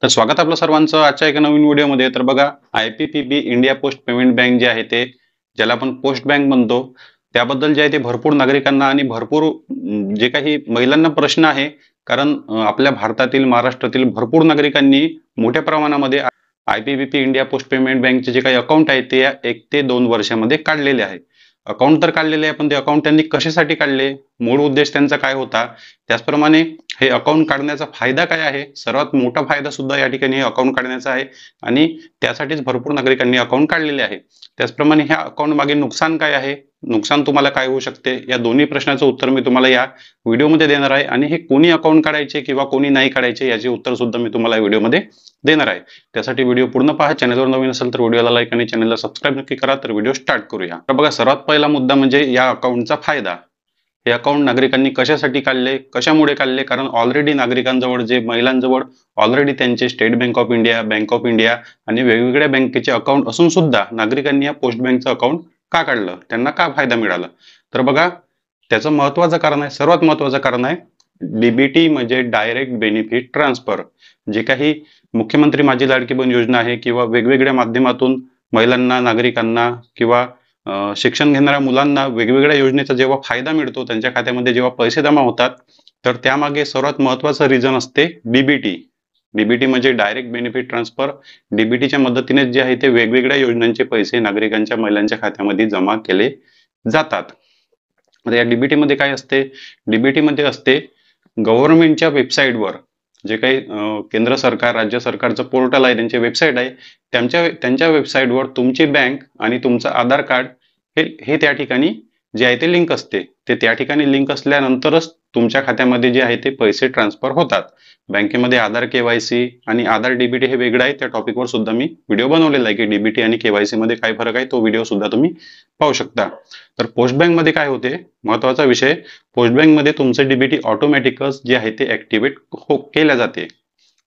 तर स्वागत आपलं सर्वांचं आजच्या एका नवीन व्हिडिओमध्ये. तर बघा, IPPB India post payment bank जे आहे ते ज्याला आपण पोस्ट बँक म्हणतो, त्याबद्दल जे आहे ते भरपूर नागरिकांना आणि भरपूर जे काही महिलांना प्रश्न आहे. कारण आपल्या भारतातील, महाराष्ट्रातील भरपूर नागरिकांनी मोठ्या प्रमाणामध्ये आयपीपीबी इंडिया पोस्ट पेमेंट बँकचे जे काही अकाउंट आहे ते 1 ते 2 वर्षामध्ये काढलेले आहे. अकाउंट तर काढलेले आहे, पण ते अकाउंट त्यांनी कशासाठी काढले, मूळ उद्देश त्यांचा काय होता, त्याचप्रमाणे हे अकाउंट काढण्याचा फायदा काय आहे. सर्वात मोठा फायदा सुद्धा या ठिकाणी हे अकाउंट काढण्याचा आहे आणि त्यासाठीच भरपूर नागरिकांनी अकाउंट काढलेले आहे. त्याचप्रमाणे ह्या अकाउंट मागे नुकसान काय आहे, नुकसान तुम्हाला काय होऊ शकते, या दोन्ही प्रश्नाचं उत्तर मी तुम्हाला या व्हिडिओमध्ये देणार आहे. आणि हे कोणी अकाउंट काढायचे किंवा कोणी नाही काढायचे याचे उत्तर सुद्धा मी तुम्हाला व्हिडिओमध्ये देणार आहे. त्यासाठी व्हिडिओ पूर्ण पहा. चॅनलवर नवीन असेल तर व्हिडिओला लाईक आणि चॅनलला सबस्क्राईब नक्की करा. तर व्हिडिओ स्टार्ट करूया. तर बघा, सर्वात पहिला मुद्दा म्हणजे या अकाउंटचा फायदा. हे अकाउंट नागरिकांनी कशासाठी काढले, कशामुळे काढले? कारण ऑलरेडी नागरिकांजवळ, जे महिलांजवळ ऑलरेडी त्यांचे state bank of India, bank of India आणि वेगवेगळ्या बँकेचे अकाउंट असून सुद्धा नागरिकांनी या पोस्ट बँकचं अकाउंट का काढलं, त्यांना का फायदा मिळाला? तर बघा, त्याचं महत्वाचं कारण आहे, सर्वात महत्वाचं कारण आहे डीबीटी, म्हणजे डायरेक्ट बेनिफिट ट्रान्सफर. जे काही मुख्यमंत्री माझी लाडकी बहीण योजना आहे किंवा वेगवेगळ्या माध्यमातून महिलांना, नागरिकांना किंवा शिक्षण घेणाऱ्या मुलांना वेगवेगळ्या योजनेचा जेव्हा फायदा मिळतो, त्यांच्या खात्यामध्ये जेव्हा पैसे जमा होतात, तर त्यामागे सर्वात महत्वाचं रिझन असते डीबीटी. डीबीटी म्हणजे डायरेक्ट बेनिफिट ट्रान्सफर. डीबीटीच्या मदतीने जे आहे ते वेगवेगळ्या योजनांचे पैसे नागरिकांच्या, महिलांच्या खात्यामध्ये जमा केले जातात. आता या डीबीटी मध्ये काय असते? डीबीटी मध्ये असते गव्हर्नमेंटच्या वेबसाईटवर जे काही केंद्र सरकार, राज्य सरकारचं पोर्टल आहे, त्यांची वेबसाईट आहे, त्यांच्या वेबसाईटवर तुमची बँक आणि तुमचं आधार कार्ड हे त्या ठिकाणी जे आहे ते लिंक असते. ते त्या ठिकाणी लिंक असल्यानंतरच तुमच्या खात्यामध्ये जे आहे ते पैसे ट्रान्सफर होतात. बँकेमध्ये आधार केवायसी आणि आधार डीबीटी हे वेगळं आहे. त्या टॉपिकवर सुद्धा मी व्हिडिओ बनवलेला आहे की डीबीटी आणि केवायसी मध्ये काय फरक आहे. तो व्हिडिओ सुद्धा तुम्ही पाहू शकता. तर पोस्ट बँक मध्ये काय होते, महत्वाचा विषय, पोस्ट बँक मध्ये तुमचे डीबीटी ऑटोमॅटिकच जे आहे ते ऍक्टिव्हेट केल्या जाते.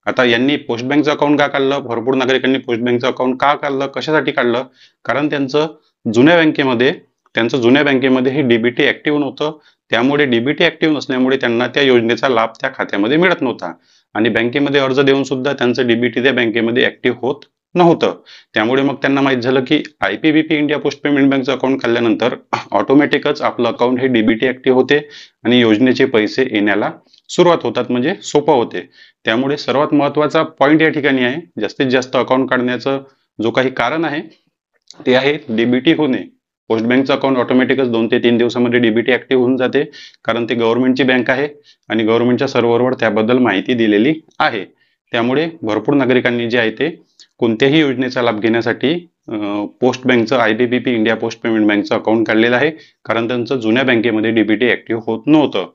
आता यांनी पोस्ट बँकचं अकाउंट का काढलं, भरपूर नागरिकांनी पोस्ट बँकचं अकाउंट का काढलं, कशासाठी काढलं? कारण त्यांचं जुन्या बँकेमध्ये हे डीबीटी ऍक्टिव्ह नव्हतं. त्यामुळे डीबीटी ऍक्टिव्ह नसल्यामुळे त्यांना त्या योजनेचा लाभ त्या खात्यामध्ये मिळत नव्हता आणि बँकेमध्ये अर्ज देऊन सुद्धा त्यांचं डीबीटी त्या बँकेमध्ये ऍक्टिव्ह होत नव्हतं. त्यामुळे मग त्यांना माहित झालं की आयपीबीपी इंडिया पोस्ट पेमेंट बँकचं अकाउंट काढल्यानंतर ऑटोमॅटिकच आपलं अकाउंट हे डीबीटी ऍक्टिव्ह होते आणि योजनेचे पैसे येण्याला सुरुवात होतात, म्हणजे सोपं होते. त्यामुळे सर्वात महत्वाचा पॉइंट या ठिकाणी आहे, जास्तीत जास्त अकाउंट काढण्याचं जो काही कारण आहे ते आहे डीबीटी होणे. पोस्ट बँकचं अकाउंट ऑटोमॅटिकच 2 ते 3 दिवसामध्ये डीबीटी ऍक्टिव्ह होऊन जाते, कारण ते गव्हर्नमेंटची बँक आहे आणि गव्हर्नमेंटच्या सर्व्हरवर त्याबद्दल माहिती दिलेली आहे. त्यामुळे भरपूर नागरिकांनी जे आहे ते कोणत्याही योजनेचा लाभ घेण्यासाठी पोस्ट बँकचं, आयपीपीबी इंडिया पोस्ट पेमेंट बँकचं अकाउंट काढलेलं आहे, कारण त्यांचं जुन्या बँकेमध्ये डीबीटी ऍक्टिव्ह होत नव्हतं.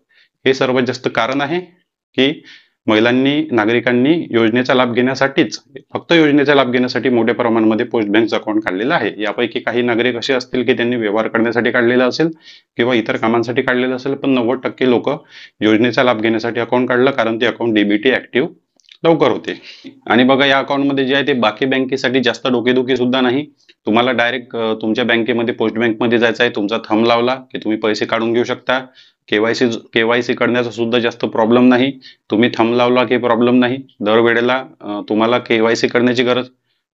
हे सर्वात जास्त कारण आहे की महिलांनी, नागरिकांनी योजनेचा लाभ घेण्यासाठीच, फक्त योजनेचा लाभ घेण्यासाठी मोठ्या प्रमाणामध्ये पोस्ट बँकचं अकाउंट काढलेलं आहे. यापैकी काही नागरिक असे असतील की त्यांनी व्यवहार करण्यासाठी काढलेला असेल किंवा इतर कामांसाठी काढलेलं असेल, पण 90% लोक योजनेचा लाभ घेण्यासाठी अकाउंट काढलं, कारण ते अकाउंट डीबीटी ऍक्टिव्ह लवकर होते. आणि बघा, या अकाउंटमध्ये जे आहे ते बाकी बँकेसाठी जास्त डोकेदुखी सुद्धा नाही. तुम्हाला डायरेक्ट तुमच्या बँकेमध्ये, पोस्ट बँकमध्ये जायचं आहे, तुमचा थंब लावला की तुम्ही पैसे काढून घेऊ शकता. केवायसी करण्याचा सुद्धा जास्त प्रॉब्लेम नाही. तुम्ही थंब लावला की प्रॉब्लेम नाही. दरवेळेला तुम्हाला केवायसी करण्याची गरज,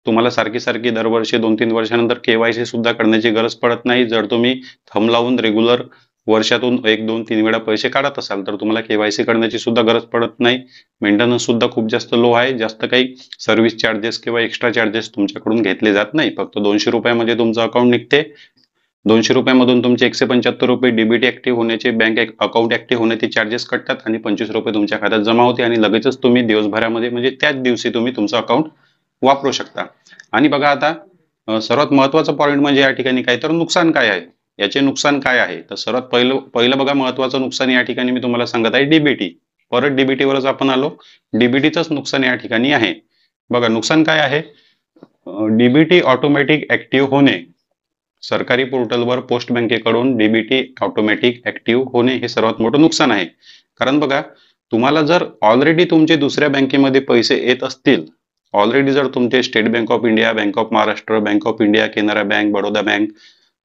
तुम्हाला सारखी दरवर्षी 2-3 वर्षानंतर केवायसी सुद्धा करण्याची गरज पडत नाही. जर तुम्ही थंब लावून रेग्युलर वर्षातून 1-2-3 वेळा पैसे काढत असाल तर तुम्हाला केवायसी करण्याची सुद्धा गरज पडत नाही. मेंटेनन्स सुद्धा खूप जास्त लो आहे. जास्त काही सर्व्हिस चार्जेस किंवा एक्स्ट्रा चार्जेस तुमच्याकडून घेतले जात नाही. फक्त 200 रुपयामध्ये तुमचं अकाउंट निघते. 200 रुपयामधून तुमचे 175 रुपये डीबीटी ऍक्टिव्ह होण्याचे, बँक अकाउंट ऍक्टिव्ह होण्याचे चार्जेस कटतात आणि 25 रुपये तुमच्या खात्यात जमा होते आणि लगेचच तुम्ही दिवसभरामध्ये, म्हणजे त्याच दिवशी तुम्ही तुमचं अकाउंट वापरू शकता. आणि बघा, आता सर्वात महत्वाचा पॉईंट म्हणजे या ठिकाणी काय, तर नुकसान काय आहे, याचे नुकसान काय आहे? तर सर्वात पहिलं बघा, महत्वाचं नुकसान या ठिकाणी मी तुम्हाला सांगत आहे डीबीटी. परत डीबीटीवरच आपण आलो. डीबीटीचंच नुकसान या ठिकाणी आहे. बघा, नुकसान काय आहे? डीबीटी ऑटोमॅटिक ऍक्टिव्ह होणे. सरकारी पोर्टलवर पोस्ट बँकेकडून डीबीटी ऑटोमॅटिक ऍक्टिव्ह होणे हे सर्वात मोठं नुकसान आहे. कारण बघा, तुम्हाला जर ऑलरेडी तुमचे दुसऱ्या बँकेमध्ये पैसे येत असतील, ऑलरेडी जर तुमचे state bank of India, bank of Maharashtra, bank of India, Canara bank, Baroda bank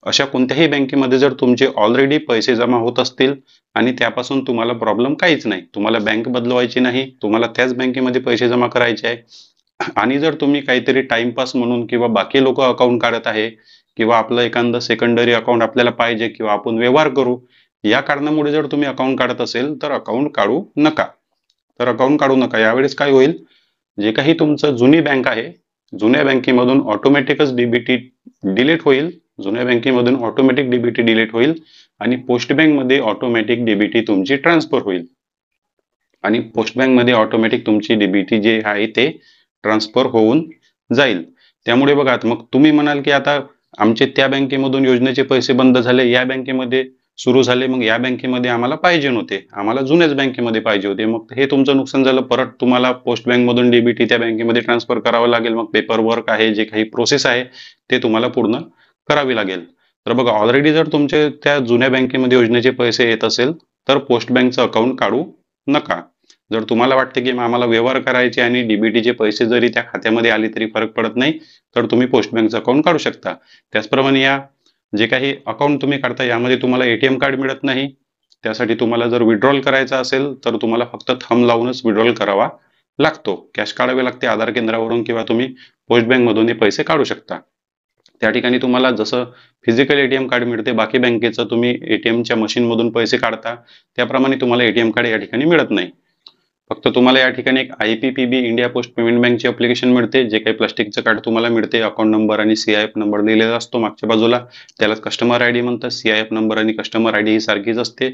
अशा कोणत्याही बँकेमध्ये जर तुमचे ऑलरेडी पैसे जमा होत असतील आणि त्यापासून तुम्हाला प्रॉब्लेम काहीच नाही, तुम्हाला बँक बदलवायची नाही, तुम्हाला त्याच बँकेमध्ये पैसे जमा करायचे आहे आणि जर तुम्ही काहीतरी टाइमपास म्हणून किंवा बाकी लोक अकाउंट काढत आहे किंवा आपलं एखादं सेकंडरी अकाउंट आपल्याला पाहिजे किंवा आपण व्यवहार करू, या कारणामुळे जर तुम्ही अकाउंट काढत असेल तर अकाउंट काढू नका. यावेळेस काय होईल, जे काही तुमचं जुनी बँक आहे, जुन्या बँकेमधून ऑटोमॅटिकच डीबीटी डिलीट होईल, आणि पोस्ट बँकमध्ये ऑटोमॅटिक डीबीटी तुमची ट्रान्सफर होईल आणि पोस्ट बँकमध्ये ऑटोमॅटिक तुमची डीबीटी जे आहे ते ट्रान्सफर होऊन जाईल. त्यामुळे बघा, मग तुम्ही म्हणाल की आता आमचे त्या बँकेमधून योजनेचे पैसे बंद झाले, या बँकेमध्ये सुरू झाले, मग या बँकेमध्ये आम्हाला पाहिजे नव्हते, आम्हाला जुन्याच बँकेमध्ये पाहिजे होते. मग हे तुमचं नुकसान झालं. परत तुम्हाला पोस्ट बँकमधून डीबीटी त्या बँकेमध्ये ट्रान्सफर करावं लागेल. मग पेपर वर्क आहे, जे काही प्रोसेस आहे ते तुम्हाला पूर्ण करावी लागेल. तर बघा, ऑलरेडी जर तुमचे त्या जुन्या बँकेमध्ये योजनेचे पैसे येत असेल तर पोस्ट बँकचं अकाउंट काढू नका. जर तुम्हाला वाटते की आम्हाला व्यवहार करायचे आणि डीबीटीचे पैसे जरी त्या खात्यामध्ये आले तरी फरक पडत नाही, तर तुम्ही पोस्ट बँकचं अकाउंट काढू शकता. त्याचप्रमाणे या जे काही अकाउंट तुम्ही काढता यामध्ये तुम्हाला एटीएम कार्ड मिळत नाही. त्यासाठी तुम्हाला जर विड्रॉल करायचा असेल तर तुम्हाला फक्त थंब लावूनच विड्रॉल करावा लागतो. कॅश काढावे लागते आधार केंद्रावरून किंवा तुम्ही पोस्ट बँकमधून हे पैसे काढू शकता. त्या ठिकाणी तुम्हाला जसं फिजिकल एटीएम कार्ड मिळते, बाकी बँकेचं तुम्ही एटीएमच्या मशीनमधून पैसे काढता त्याप्रमाणे तुम्हाला एटीएम कार्ड या ठिकाणी मिळत नाही. फक्त तुम्हाला या ठिकाणी एक IPPB इंडिया पोस्ट पेमेंट बँकची अप्लिकेशन मिळते, जे काही प्लास्टिकचं कार्ड तुम्हाला मिळते. अकाउंट नंबर आणि CIF नंबर दिलेला असतो मागच्या बाजूला, त्याला कस्टमर आयडी म्हणतात. CIF नंबर आणि कस्टमर आयडी ही सारखीच असते.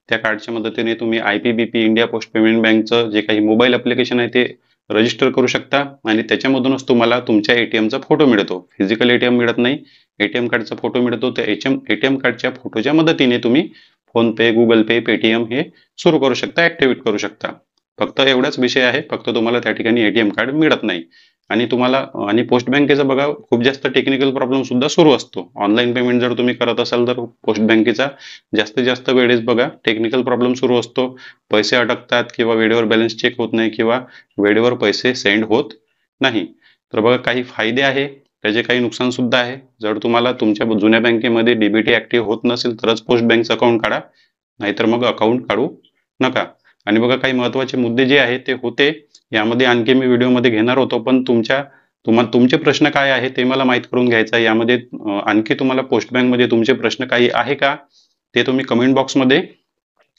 त्या कार्डच्या मदतीने तुम्ही IPPB इंडिया पोस्ट पेमेंट बँकचं जे काही मोबाईल ऍप्लिकेशन आहे ते रजिस्टर करू शकता आणि त्याच्यामधूनच तुम्हाला तुमच्या एटीएमचा फोटो मिळतो. फिजिकल एटीएम मिळत नाही, एटीएम कार्डचा फोटो मिळतो. त्या एटीएम कार्डच्या फोटोच्या मदतीने तुम्ही फोनपे, गुगल पे, पेटीएम हे सुरू करू शकता, ऍक्टिव्हेट करू शकता. फक्त एवढाच विषय आहे, फक्त तुम्हाला त्या ठिकाणी एटीएम कार्ड मिळत नाही. आणि पोस्ट बँकेचा बघा, खूप जास्त टेक्निकल प्रॉब्लेम सुद्धा सुरू असतो. ऑनलाईन पेमेंट जर तुम्ही करत असाल तर पोस्ट बँकेचा जास्तीत जास्त वेळेस बघा टेक्निकल प्रॉब्लेम सुरू असतो. पैसे अटकतात किंवा वेळेवर बॅलन्स चेक होत नाही किंवा वेळेवर पैसे सेंड होत नाही. तर बघा, काही फायदे आहे, त्याचे काही नुकसान सुद्धा आहे. जर तुम्हाला तुमच्या जुन्या बँकेमध्ये डीबीटी ऍक्टिव्ह होत नसेल तरच पोस्ट बँकचं अकाउंट काढा, नाहीतर मग अकाउंट काढू नका. आणि बघा, काही महत्वाचे मुद्दे जे आहेत ते होते यामध्ये आणखी मी व्हिडिओमध्ये घेणार होतो, पण तुमचे प्रश्न काय आहे ते मला माहीत करून घ्यायचं आहे. यामध्ये आणखी तुम्हाला पोस्ट बँकमध्ये तुमचे प्रश्न काही आहे का ते तुम्ही कमेंट बॉक्समध्ये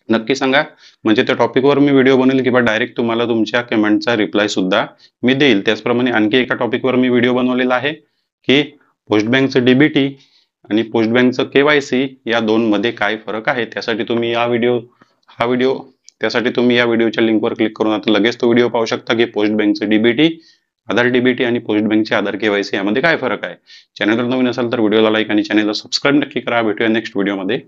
नक्की सांगा. म्हणजे त्या टॉपिकवर मी व्हिडिओ बनवेल किंवा डायरेक्ट तुम्हाला तुमच्या कमेंटचा रिप्लाय सुद्धा मी देईल. त्याचप्रमाणे आणखी एका टॉपिकवर मी व्हिडिओ बनवलेला आहे की पोस्ट बँकचं डीबीटी आणि पोस्ट बँकचं KYC या दोनमध्ये काय फरक आहे. त्यासाठी तुम्ही या व्हिडिओच्या लिंकवर क्लिक करून आता लगेच तो व्हिडिओ पाहू शकता की पोस्ट बँकचं डीबीटी, आधार डीबीटी आणि पोस्ट बँकचे आधार KYC यामध्ये काय फरक आहे. चॅनलवर नवीन असाल तर व्हिडिओला लाईक आणि चॅनलला सबस्क्राईब नक्की करा. भेटूया नेक्स्ट व्हिडिओमध्ये.